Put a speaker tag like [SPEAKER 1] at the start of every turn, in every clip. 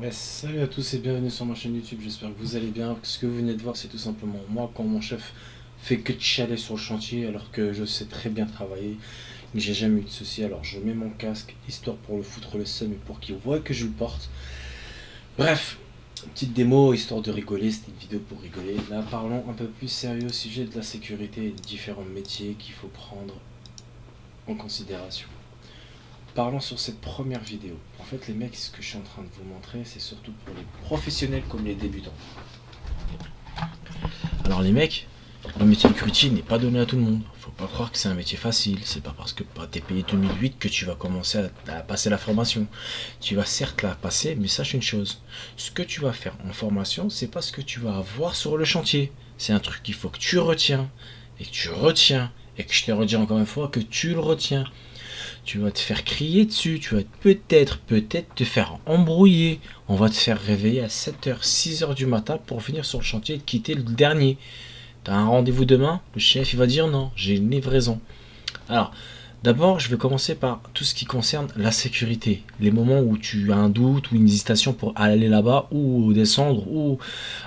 [SPEAKER 1] Ouais, salut à tous et bienvenue sur ma chaîne YouTube, j'espère que vous allez bien. Ce que vous venez de voir, c'est tout simplement moi quand mon chef fait que de chialer sur le chantier alors que je sais très bien travailler, mais j'ai jamais eu de soucis. Alors je mets mon casque histoire pour le foutre le seum et pour qu'il voit que je le porte. Bref, petite démo histoire de rigoler, c'était une vidéo pour rigoler. Là parlons un peu plus sérieux au sujet de la sécurité et des différents métiers qu'il faut prendre en considération. Parlons sur cette première vidéo. En fait, les mecs, ce que je suis en train de vous montrer, c'est surtout pour les professionnels comme les débutants. Alors les mecs, le métier de grutier n'est pas donné à tout le monde. Faut pas croire que c'est un métier facile. C'est pas parce que t'es payé 2008 que tu vas commencer à passer la formation. Tu vas certes la passer, mais sache une chose. Ce que tu vas faire en formation, c'est pas ce que tu vas avoir sur le chantier. C'est un truc qu'il faut que tu retiens, et que tu retiens, et que je te redis encore une fois que tu le retiens. Tu vas te faire crier dessus, tu vas peut-être te faire embrouiller. On va te faire réveiller à 7h, 6h du matin pour venir sur le chantier et te quitter le dernier. Tu as un rendez-vous demain, le chef il va dire non, j'ai une livraison. Alors, d'abord je vais commencer par tout ce qui concerne la sécurité. Les moments où tu as un doute ou une hésitation pour aller là-bas ou descendre.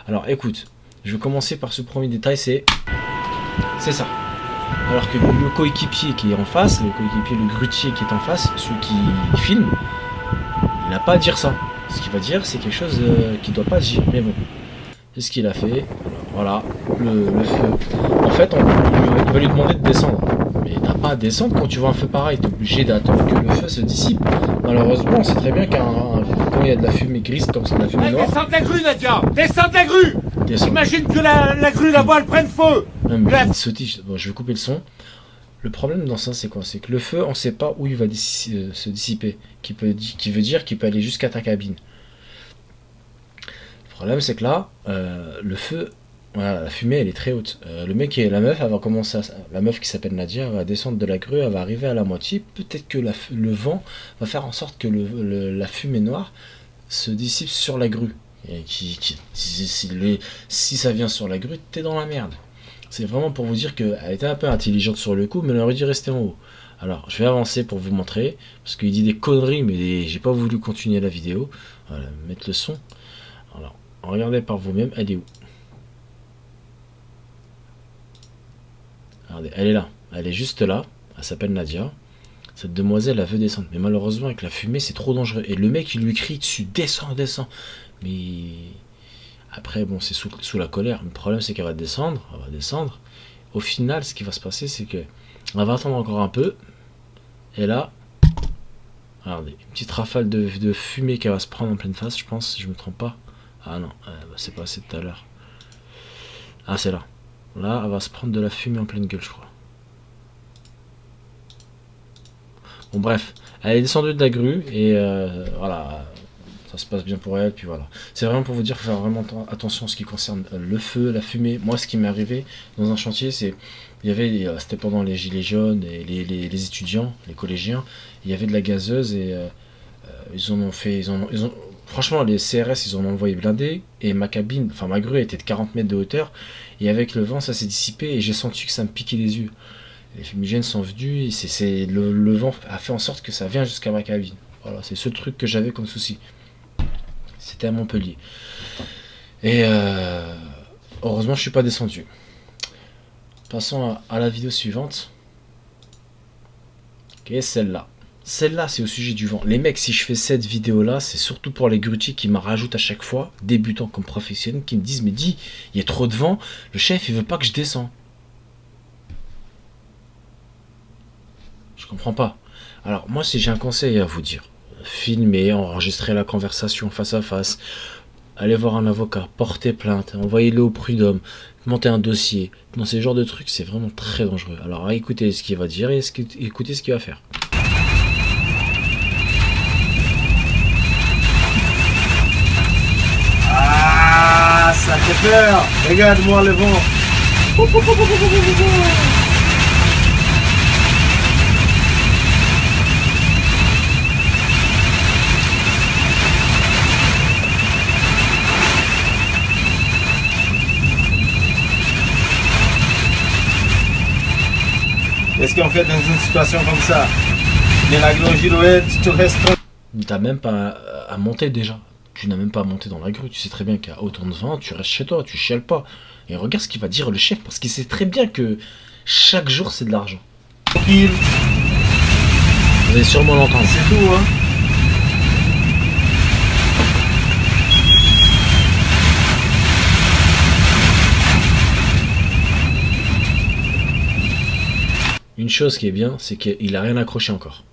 [SPEAKER 1] Alors écoute, je vais commencer par ce premier détail, c'est ça. Alors que le coéquipier qui est en face, le coéquipier, le grutier qui est en face, celui qui filme, il n'a pas à dire ça. Ce qu'il va dire, c'est quelque chose qu'il ne doit pas dire. Mais bon, c'est ce qu'il a fait. Voilà, le feu. En fait, il va lui demander de descendre. Mais il n'a pas à descendre quand tu vois un feu pareil. Tu es obligé d'attendre que le feu se dissipe. Malheureusement, on sait très bien quand il y a de la fumée grise comme ça, de la fumée noire.
[SPEAKER 2] Descends de la grue, Nadia! Descends de la grue! Imagine que la grue là-bas elle prenne feu!
[SPEAKER 1] Bon, je vais couper le son. Le problème dans ça, c'est quoi? C'est que le feu, on ne sait pas où il va se dissiper. Qui veut dire qu'il peut aller jusqu'à ta cabine. Le problème, c'est que là, le feu, voilà, la fumée, elle est très haute. Le mec et la meuf, elle va commencer la meuf qui s'appelle Nadia, elle va descendre de la grue, elle va arriver à la moitié. Peut-être que le vent va faire en sorte que la fumée noire se dissipe sur la grue. Et si ça vient sur la grue, t'es dans la merde. C'est vraiment pour vous dire qu'elle était un peu intelligente sur le coup, mais elle aurait dû rester en haut. Alors, je vais avancer pour vous montrer, parce qu'il dit des conneries, mais j'ai pas voulu continuer la vidéo. Voilà, mettre le son. Alors, regardez par vous-même, elle est où? Regardez, elle est là. Elle est juste là. Elle s'appelle Nadia. Cette demoiselle, elle veut descendre. Mais malheureusement, avec la fumée, c'est trop dangereux. Et le mec, il lui crie dessus, descends, descends. Mais après, bon, c'est sous la colère. Le problème, c'est qu'elle va descendre. Elle va descendre. Au final, ce qui va se passer, c'est que elle va attendre encore un peu. Et là, regardez, une petite rafale de fumée qu'elle va se prendre en pleine face, je pense, si je me trompe pas. Ah non, c'est passé tout à l'heure. Ah, c'est là. Là, elle va se prendre de la fumée en pleine gueule, je crois. Bon, bref, elle est descendue de la grue et voilà. Ça se passe bien pour elle, puis voilà. C'est vraiment pour vous dire, faut faire vraiment attention en ce qui concerne le feu, la fumée. Moi, ce qui m'est arrivé dans un chantier, c'était pendant les gilets jaunes et les étudiants, les collégiens, il y avait de la gazeuse et franchement, les CRS, ils en ont envoyé blindé et ma cabine, enfin ma grue était de 40 mètres de hauteur et avec le vent, ça s'est dissipé et j'ai senti que ça me piquait les yeux. Les fumigènes sont venus et le vent a fait en sorte que ça vient jusqu'à ma cabine. Voilà, c'est ce truc que j'avais comme souci. C'était à Montpellier. Et heureusement, je suis pas descendu. Passons à la vidéo suivante. Ok, celle-là. Celle-là, c'est au sujet du vent. Les mecs, si je fais cette vidéo-là, c'est surtout pour les grutiers qui me rajoutent à chaque fois, débutants comme professionnels, qui me disent, mais dis, il y a trop de vent, le chef, il veut pas que je descends. Je comprends pas. Alors, moi, si j'ai un conseil à vous dire, filmer, enregistrer la conversation face à face, aller voir un avocat, porter plainte, envoyer-le au prud'homme, monter un dossier. Dans ces genres de trucs, c'est vraiment très dangereux. Alors écoutez ce qu'il va dire et écoutez ce qu'il va faire.
[SPEAKER 2] Ah, ça fait peur! Regarde-moi le vent! Qu'est-ce qu'on fait dans une situation comme ça? Il y a la grosse girouette, tu restes.
[SPEAKER 1] T'as même pas à monter déjà. tu n'as même pas monté dans la grue. Tu sais très bien qu'à autant de vent, tu restes chez toi, tu chiales pas. Et regarde ce qu'il va dire le chef, parce qu'il sait très bien que chaque jour, c'est de l'argent.
[SPEAKER 3] Tranquille.
[SPEAKER 1] Vous allez sûrement l'entendre.
[SPEAKER 3] C'est tout, hein.
[SPEAKER 1] Une chose qui est bien, c'est qu'il a rien accroché encore.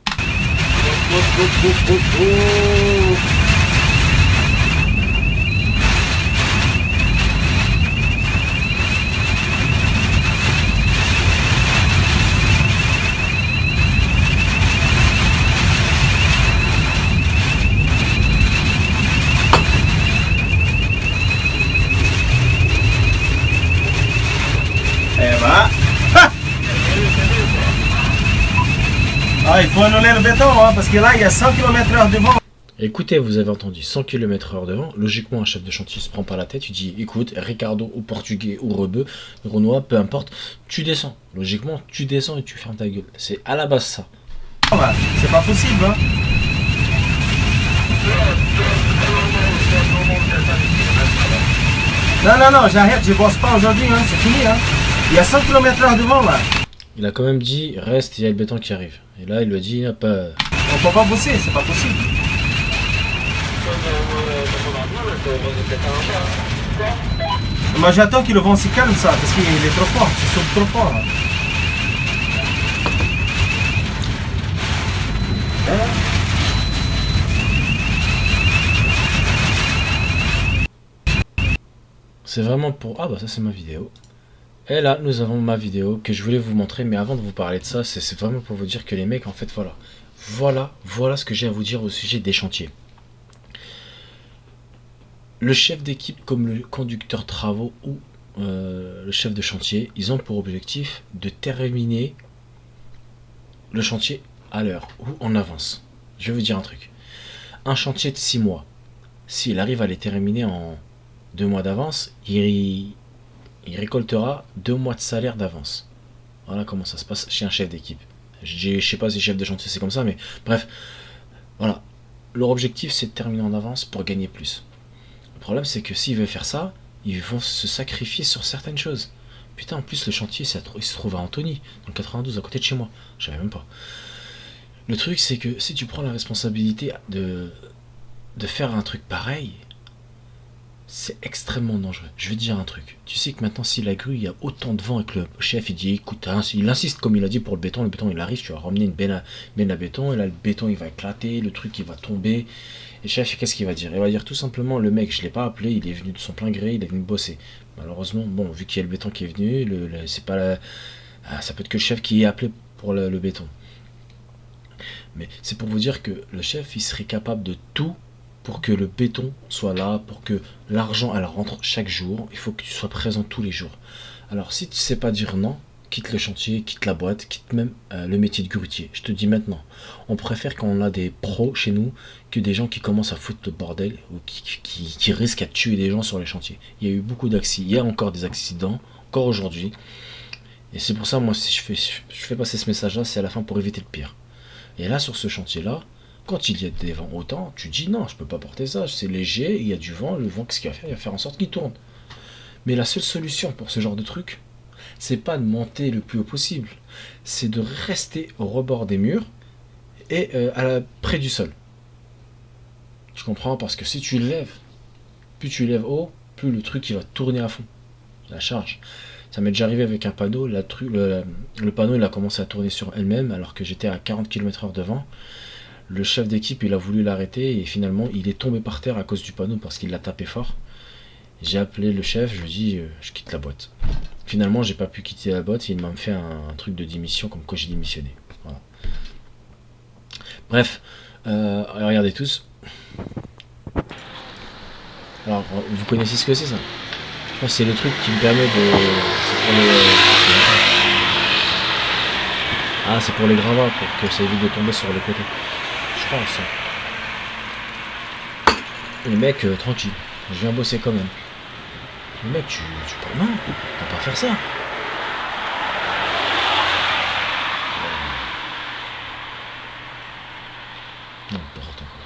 [SPEAKER 3] Eh ben. Ah, il faut annuler le béton, hein, parce que là, il y a 100 km/h de vent.
[SPEAKER 1] Écoutez, vous avez entendu 100 km/h de vent. Logiquement, un chef de chantier se prend pas la tête. Tu dis, écoute, Ricardo ou Portugais ou Rebeu, Renoir, peu importe, tu descends. Logiquement, tu descends et tu fermes ta gueule. C'est à la base ça.
[SPEAKER 3] C'est pas possible, hein. Non, j'arrête, je bosse pas aujourd'hui, hein, c'est fini, hein. Il y a 100 km/h de vent, là.
[SPEAKER 1] Il a quand même dit, reste, il y a le béton qui arrive. Et là, il lui a dit, hop,
[SPEAKER 3] On peut pas bosser, c'est pas possible. Moi, j'attends que le vent se calme, ça, parce qu'il est trop fort, c'est souffle trop fort, là.
[SPEAKER 1] c'est vraiment pour... Ah bah ça c'est ma vidéo. Et là, nous avons ma vidéo que je voulais vous montrer. Mais avant de vous parler de ça, c'est vraiment pour vous dire que les mecs, en fait, voilà ce que j'ai à vous dire au sujet des chantiers. Le chef d'équipe comme le conducteur travaux ou le chef de chantier, ils ont pour objectif de terminer le chantier à l'heure ou en avance. Je vais vous dire un truc. Un chantier de 6 mois, s'il arrive à les terminer en 2 mois d'avance, il récoltera 2 mois de salaire d'avance. Voilà comment ça se passe chez un chef d'équipe. Je sais pas si chef de chantier c'est comme ça, mais bref, voilà. Leur objectif c'est de terminer en avance pour gagner plus. Le problème c'est que s'ils veulent faire ça, ils vont se sacrifier sur certaines choses. Putain, en plus le chantier il se trouve à Antony, dans le 92, à côté de chez moi. Je savais même pas. Le truc c'est que si tu prends la responsabilité de faire un truc pareil, c'est extrêmement dangereux. Je vais te dire un truc. Tu sais que maintenant, si la grue, il y a autant de vent et que le chef, il dit, écoute, hein, il insiste comme il a dit pour le béton il arrive, tu vas ramener une benne à béton, et là, le béton, il va éclater, le truc, il va tomber. Et le chef, qu'est-ce qu'il va dire? Il va dire tout simplement, le mec, je l'ai pas appelé, il est venu de son plein gré, il est venu bosser. Malheureusement, bon, vu qu'il y a le béton qui est venu, c'est pas ça peut être que le chef qui est appelé pour le béton. Mais c'est pour vous dire que le chef, il serait capable de tout pour que le béton soit là, pour que l'argent elle rentre chaque jour. Il faut que tu sois présent tous les jours. Alors si tu sais pas dire non, quitte le chantier, quitte la boîte, quitte même le métier de grutier. Je te dis maintenant, on préfère quand on a des pros chez nous que des gens qui commencent à foutre le bordel ou qui risquent à tuer des gens sur les chantiers. Il y a eu beaucoup d'accidents, il y a encore des accidents, encore aujourd'hui. Et c'est pour ça, moi, si je fais passer ce message-là, c'est à la fin pour éviter le pire. Et là, sur ce chantier-là, quand il y a des vents autant, tu dis non, je peux pas porter ça, c'est léger, il y a du vent, le vent, qu'est-ce qu'il va faire? Il va faire en sorte qu'il tourne. Mais la seule solution pour ce genre de truc, c'est pas de monter le plus haut possible, c'est de rester au rebord des murs et près du sol. Tu comprends? Parce que si tu lèves, plus tu lèves haut, plus le truc il va tourner à fond, la charge. Ça m'est déjà arrivé avec un panneau, le panneau il a commencé à tourner sur elle-même alors que j'étais à 40 km/h de vent. Le chef d'équipe il a voulu l'arrêter et finalement il est tombé par terre à cause du panneau parce qu'il l'a tapé fort. J'ai appelé le chef, je lui ai dit je quitte la boîte. Finalement j'ai pas pu quitter la boîte et il m'a fait un truc de démission comme quoi j'ai démissionné. Voilà. Bref, regardez tous. Alors vous connaissez ce que c'est ça? Je pense que c'est le truc qui me permet de... c'est pour les gravats, pour que ça évite de tomber sur les côtés. Je pense. Les mecs, tranquille. Je viens bosser quand même. Les mecs, tu peux... Non, tu peux pas faire ça. N'importe quoi.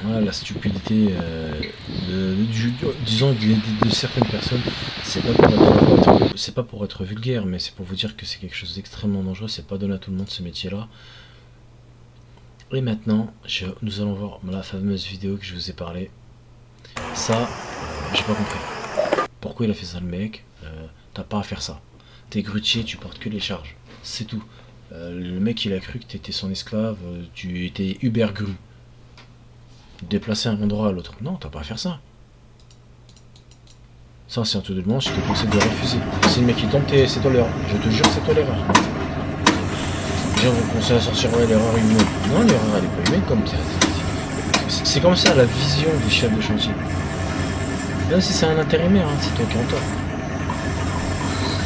[SPEAKER 1] Voilà, la stupidité disons de certaines personnes, c'est pas pour être vulgaire, mais c'est pour vous dire que c'est quelque chose d'extrêmement dangereux, c'est pas donné à tout le monde ce métier-là. Et maintenant, nous allons voir la fameuse vidéo que je vous ai parlé. Ça, j'ai pas compris. Pourquoi il a fait ça le mec? T'as pas à faire ça. T'es grutier, tu portes que les charges. C'est tout. Le mec il a cru que t'étais son esclave, tu étais Uber Gru. Déplacer un endroit à l'autre. Non, t'as pas à faire ça. Ça c'est un tout de manche, je te conseille de refuser. Si le mec il tombe, c'est toi l'erreur. Je te jure c'est toi l'erreur. Je vous conseille à sortir l'erreur humaine. Non, l'erreur elle est pas humaine comme ça. C'est comme ça la vision des chefs de chantier. Même si c'est un intérimaire, hein, c'est toi qui en tort.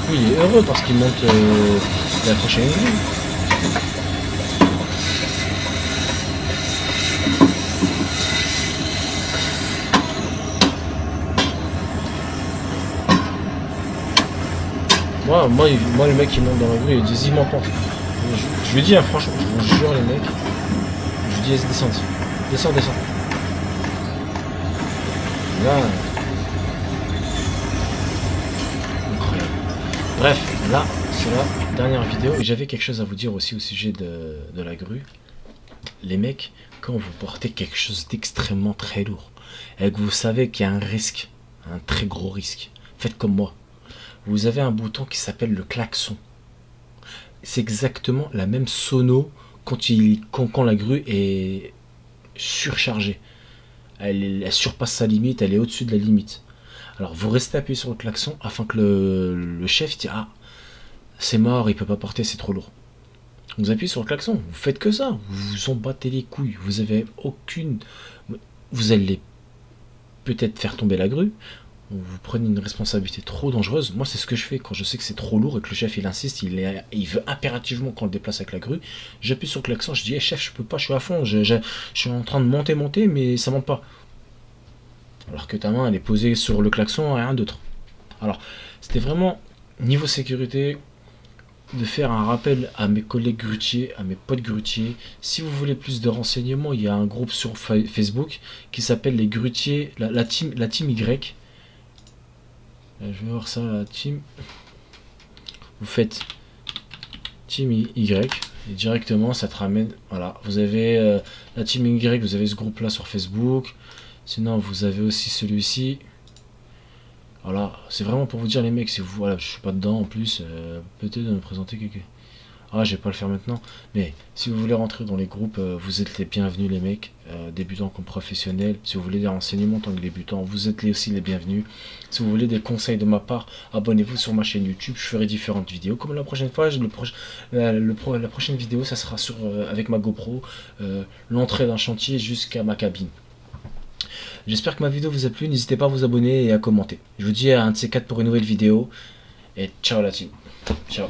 [SPEAKER 1] Oui, il est heureux parce qu'il monte la prochaine grille. Moi, le mec il monte dans la grue, il dit, il m'entend. Je lui dis, hein, franchement, je vous jure, les mecs, je lui dis, descends, descends. Là, incroyable. Bref, là, c'est la dernière vidéo. Et j'avais quelque chose à vous dire aussi au sujet de la grue. Les mecs, quand vous portez quelque chose d'extrêmement très lourd, et que vous savez qu'il y a un risque, un très gros risque, faites comme moi. Vous avez un bouton qui s'appelle le klaxon. C'est exactement la même sono quand la grue est surchargée. Elle surpasse sa limite, elle est au-dessus de la limite. Alors vous restez appuyé sur le klaxon afin que le chef dise, ah, c'est mort, il peut pas porter, c'est trop lourd. Vous appuyez sur le klaxon, vous faites que ça, vous vous en battez les couilles, vous avez aucune... Vous allez peut-être faire tomber la grue, vous prenez une responsabilité trop dangereuse. Moi c'est ce que je fais quand je sais que c'est trop lourd et que le chef il insiste, il veut impérativement qu'on le déplace avec la grue. J'appuie sur le klaxon, je dis hey, chef, je peux pas, je suis à fond, je suis en train de monter mais ça monte pas. Alors que ta main elle est posée sur le klaxon, rien d'autre. Alors c'était vraiment niveau sécurité de faire un rappel à mes collègues grutiers, à mes potes grutiers. Si vous voulez plus de renseignements, il y a un groupe sur Facebook qui s'appelle les grutiers, la team Y. Je vais voir ça, la team. Vous faites team Y et directement ça te ramène. Voilà, vous avez la team Y, vous avez ce groupe là sur Facebook. Sinon, vous avez aussi celui-ci. Voilà, c'est vraiment pour vous dire les mecs, si vous voilà, je suis pas dedans en plus, peut-être de me présenter quelqu'un. Ah, je vais pas le faire maintenant, mais si vous voulez rentrer dans les groupes, vous êtes les bienvenus les mecs, débutants comme professionnels. Si vous voulez des renseignements en tant que débutant, vous êtes aussi les bienvenus. Si vous voulez des conseils de ma part, abonnez-vous sur ma chaîne YouTube, je ferai différentes vidéos. Comme la prochaine fois, la prochaine vidéo, ça sera sur avec ma GoPro, l'entrée d'un chantier jusqu'à ma cabine. J'espère que ma vidéo vous a plu, n'hésitez pas à vous abonner et à commenter. Je vous dis à un de ces quatre pour une nouvelle vidéo, et ciao la team, ciao.